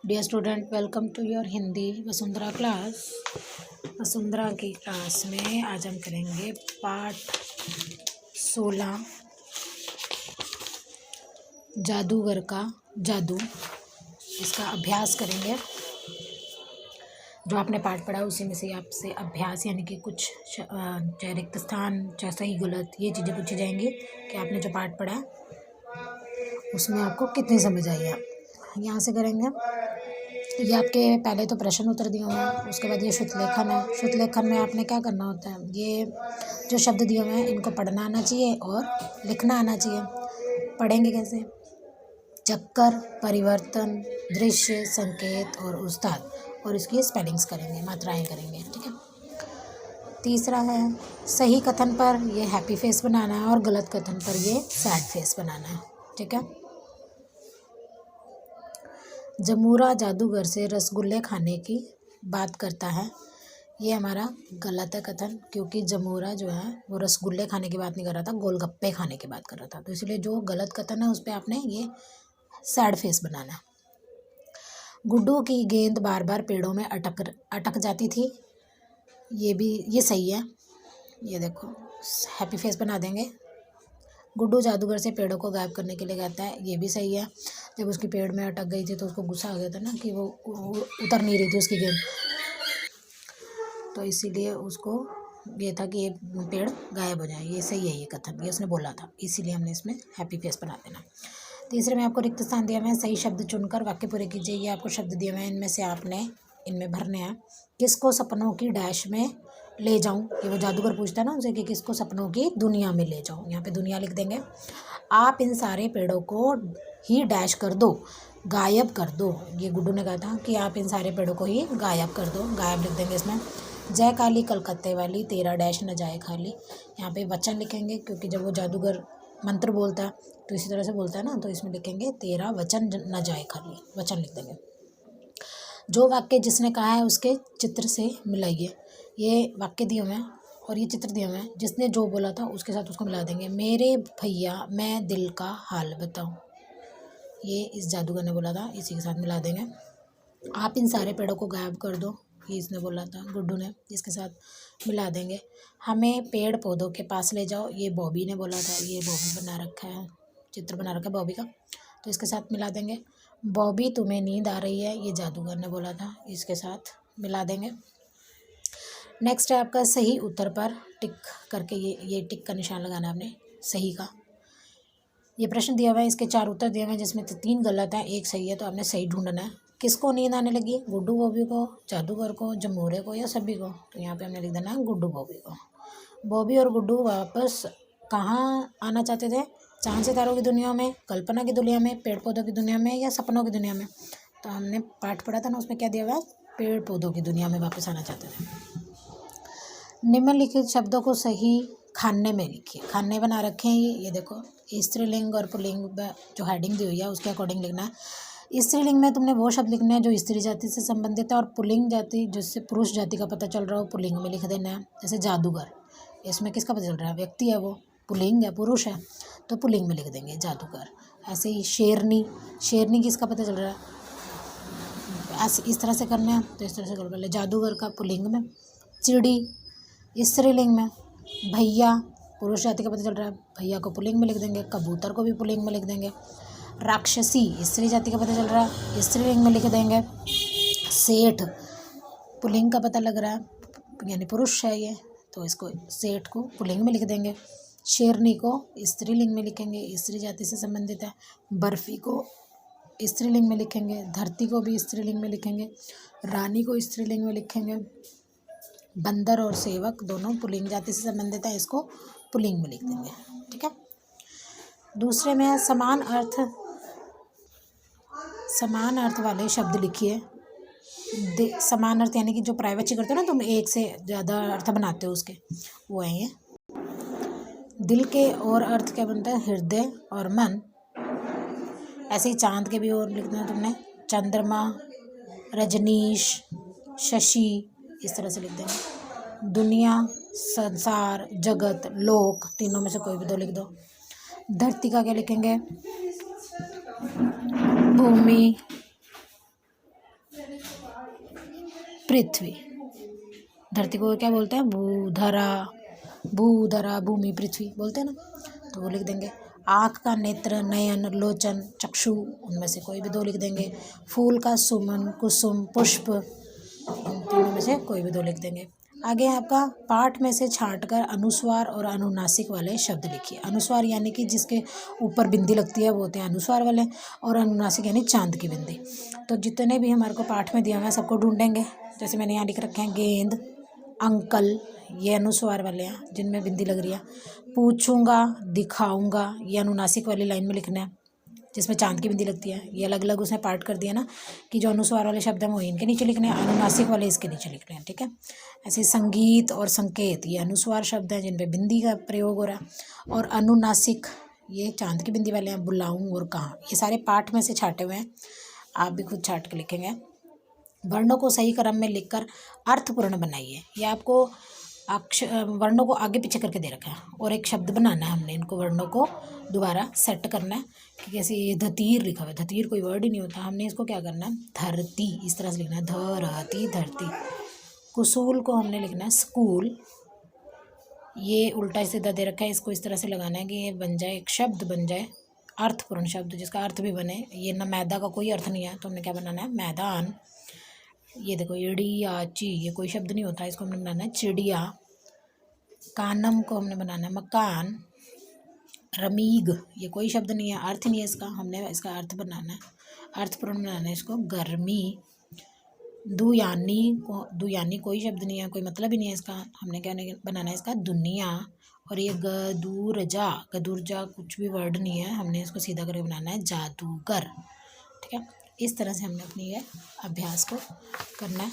Dear student, welcome to your Hindi Vasundhara class. Vasundhara की class में आज हम करेंगे पाठ 16 जादूगर का जादू। इसका अभ्यास करेंगे। जो आपने पाठ पढ़ा उसी में से आपसे अभ्यास यानी कि कुछ चाहे रिक्त स्थान चाहे सही गलत ये चीज़ें पूछी जाएंगी कि आपने जो पाठ पढ़ा उसमें आपको कितनी समझ आई है। यहाँ से करेंगे। ये आपके पहले तो प्रश्न उत्तर दिए हुए हैं, उसके बाद ये शुद्धलेखन है। शुद्धलेखन में आपने क्या करना होता है, ये जो शब्द दिए हुए हैं इनको पढ़ना आना चाहिए और लिखना आना चाहिए। पढ़ेंगे कैसे? चक्कर, परिवर्तन, दृश्य, संकेत और उस्ताद, और इसकी स्पेलिंग्स करेंगे, मात्राएं करेंगे। ठीक है। तीसरा है सही कथन पर ये हैप्पी फेस बनाना है और गलत कथन पर ये सैड फेस बनाना है। ठीक है। जमूरा जादूगर से रसगुल्ले खाने की बात करता है। ये हमारा गलत है कथन, क्योंकि जमूरा जो है वो रसगुल्ले खाने की बात नहीं कर रहा था, गोलगप्पे खाने की बात कर रहा था। तो इसलिए जो गलत कथन है उस पर आपने ये सैड फेस बनाना है। गुड्डू की गेंद बार बार पेड़ों में अटक जाती थी। ये सही है। ये देखो हैप्पी फेस बना देंगे। गुड्डू जादूगर से पेड़ों को गायब करने के लिए कहता है। ये भी सही है। जब उसकी पेड़ में अटक गई थी तो उसको गुस्सा आ गया था ना कि वो उतर नहीं रही थी उसकी गेंद, तो इसीलिए उसको ये था कि ये पेड़ गायब हो जाए। ये सही है ये कथन, ये उसने बोला था, इसीलिए हमने इसमें हैप्पी फेस बना देना। तीसरे में आपको रिक्त स्थान दिया हुआ है, सही शब्द चुनकर वाक्य पूरे कीजिए। ये आपको शब्द दिए हुए हैं, इनमें से आपने इनमें भरने हैं। किसको सपनों की डैश में ले जाऊं, ये वो जादूगर पूछता है ना उनसे कि किसको सपनों की दुनिया में ले जाऊं। यहाँ पे दुनिया लिख देंगे। आप इन सारे पेड़ों को ही डैश कर दो, गायब कर दो। ये गुड्डू ने कहा था कि आप इन सारे पेड़ों को ही गायब कर दो, गायब लिख देंगे इसमें। जय काली कलकत्ते वाली तेरा डैश न जाए खाली। यहाँ पे वचन लिखेंगे, क्योंकि जब वो जादूगर मंत्र बोलता है तो इसी तरह से बोलता है ना, तो इसमें लिखेंगे तेरा वचन न जाए खाली, वचन लिख देंगे। जो वाक्य जिसने कहा है उसके चित्र से मिलाइए। ये वाक्य दिए हुए हैं और ये चित्र दिए हुए हैं, जिसने जो बोला था उसके साथ उसको मिला देंगे। मेरे भैया मैं दिल का हाल बताऊं, ये इस जादूगर ने बोला था, इसी के साथ मिला देंगे। आप इन सारे पेड़ों को गायब कर दो, ये इसने बोला था गुड्डू ने, इसके साथ मिला देंगे। हमें पेड़ पौधों के पास ले जाओ, ये बॉबी ने बोला था, ये बॉबी बना रखा है, चित्र बना रखा है बॉबी का, तो इसके साथ मिला देंगे। बॉबी तुम्हें नींद आ रही है, ये जादूगर ने बोला था, इसके साथ मिला देंगे। नेक्स्ट है आपका सही उत्तर पर टिक करके, ये टिक का निशान लगाना है आपने सही का। ये प्रश्न दिया हुआ है, इसके 4 उत्तर दिए हुए हैं, जिसमें 3 गलत हैं, 1 सही है, तो आपने सही ढूंढना है। किसको नींद आने लगी, गुड्डू बॉबी को, जादूगर को, जमूरे को या सभी को? तो यहाँ पे हमने लिख देना है गुड्डू बॉबी को। बॉबी और गुड्डू वापस कहाँ आना चाहते थे? चांद सितारों की दुनिया में, कल्पना की दुनिया में, पेड़ पौधों की दुनिया में या सपनों की दुनिया में? तो हमने पाठ पढ़ा था ना, उसमें क्या दिया हुआ है, पेड़ पौधों की दुनिया में वापस आना चाहते थे। निम्नलिखित शब्दों को सही खाने में लिखिए। खाने बना रखे हैं ये देखो, स्त्रीलिंग और पुल्लिंग जो हेडिंग दी हुई है उसके अकॉर्डिंग लिखना है। स्त्रीलिंग में तुमने वो शब्द लिखना है जो स्त्री जाति से संबंधित है, और पुल्लिंग जाति जिससे पुरुष जाति का पता चल रहा हो पुल्लिंग में लिख देना है। जैसे जादूगर, इसमें किसका पता चल रहा है, व्यक्ति है, वो पुल्लिंग है, पुरुष है, तो पुल्लिंग में लिख देंगे जादूगर। ऐसे ही शेरनी, शेरनी किसका पता चल रहा है, ऐसे इस तरह से करना है, तो इस तरह से कर पहले जादूगर का पुल्लिंग में। चिड़ी स्त्रीलिंग में। भैया पुरुष जाति का पता चल रहा है, भैया को पुल्लिंग में लिख देंगे। कबूतर को भी पुल्लिंग में लिख देंगे। राक्षसी स्त्री जाति का पता चल रहा है, स्त्रीलिंग में लिख देंगे। सेठ पुल्लिंग का पता लग रहा है, यानी पुरुष है ये, तो इसको सेठ को पुल्लिंग में लिख देंगे। शेरनी को स्त्रीलिंग में लिखेंगे, स्त्री जाति से संबंधित है। बर्फी को स्त्रीलिंग में लिखेंगे। धरती को भी स्त्रीलिंग में लिखेंगे। रानी को स्त्रीलिंग में लिखेंगे। बंदर और सेवक दोनों पुल्लिंग जाति से संबंधित है, इसको पुल्लिंग में लिख देंगे। ठीक है। दूसरे में है समान अर्थ वाले शब्द लिखिए। समान अर्थ यानी कि जो प्राइवेट करते हो ना तुम, एक से ज़्यादा अर्थ बनाते हो उसके, वो है ये। दिल के और अर्थ क्या बनता है, हृदय और मन। ऐसे ही चांद के भी और लिखना है तुमने, चंद्रमा, रजनीश, शशि, इस तरह से लिख देंगे। दुनिया, संसार, जगत, लोक, तीनों में से कोई भी 2 लिख दो। धरती का क्या लिखेंगे, भूमि, पृथ्वी। धरती को क्या बोलते हैं? भूधरा। भूधरा, भूमि, पृथ्वी बोलते हैं ना, तो वो लिख देंगे। आँख का नेत्र, नयन, लोचन, चक्षु, उनमें से कोई भी दो लिख देंगे। फूल का सुमन, कुसुम, पुष्प, इन तीनों में से कोई भी दो लिख देंगे। आगे है आपका पाठ में से छांटकर अनुस्वार और अनुनासिक वाले शब्द लिखिए। अनुस्वार यानी कि जिसके ऊपर बिंदी लगती है वो होते हैं अनुस्वार वाले, और अनुनासिक यानी चांद की बिंदी। तो जितने भी हमारे को पाठ में दिया हुआ है सबको ढूंढेंगे। जैसे मैंने यहाँ लिख रखे हैं गेंद, अंकल, ये अनुस्वार वाले हैं जिनमें बिंदी लग रही है। पूछूंगा, दिखाऊंगा, ये अनुनासिक वाली लाइन में लिखना है जिसमें चांद की बिंदी लगती है। ये अलग अलग उसने पार्ट कर दिया ना कि जो अनुस्वार वाले शब्द हैं वो इनके नीचे लिखने हैं, अनुनासिक वाले इसके नीचे लिखने हैं, ठीक है। ऐसे संगीत और संकेत, ये अनुस्वार शब्द हैं जिन पे बिंदी का प्रयोग हो रहा है, और अनुनासिक ये चांद की बिंदी वाले हैं। बुलाऊं और कहाँ, ये सारे पाठ में से छाटे हुए हैं, आप भी खुद छाट के लिखेंगे। वर्णों को सही क्रम में लिखकर अर्थपूर्ण बनाइए। ये आपको वर्णों को आगे पीछे करके दे रखा है, और एक शब्द बनाना है हमने, इनको वर्णों को दोबारा सेट करना है कि कैसे। ये धतीर लिखा हुआ है, धतीर कोई वर्ड ही नहीं होता, हमने इसको क्या करना है धरती इस तरह से लिखना है, धरती धरती। कुसूल को हमने लिखना है स्कूल, ये उल्टा सीधा दे रखा है, इसको इस तरह से लगाना है कि ये बन जाए, एक शब्द बन जाए अर्थपूर्ण शब्द जिसका अर्थ भी बने। ये ना मैदा का कोई अर्थ नहीं है, तो हमने क्या बनाना है मैदान। ये देखो इड़िया ची, ये कोई शब्द नहीं होता, इसको हमने बनाना है चिड़िया। कानम को हमने बनाना है मकान। रमीग, ये कोई शब्द नहीं है, अर्थ नहीं है इसका, हमने इसका अर्थ बनाना है, अर्थपूर्ण बनाना है इसको गर्मी। दुयानी कोई शब्द नहीं है, कोई मतलब ही नहीं है इसका, हमने क्या बनाना है इसका दुनिया। और ये गदुरजा कुछ भी वर्ड नहीं है, हमने इसको सीधा करके बनाना है जादूगर, ठीक है। इस तरह से हमने अपनी ये अभ्यास को करना है।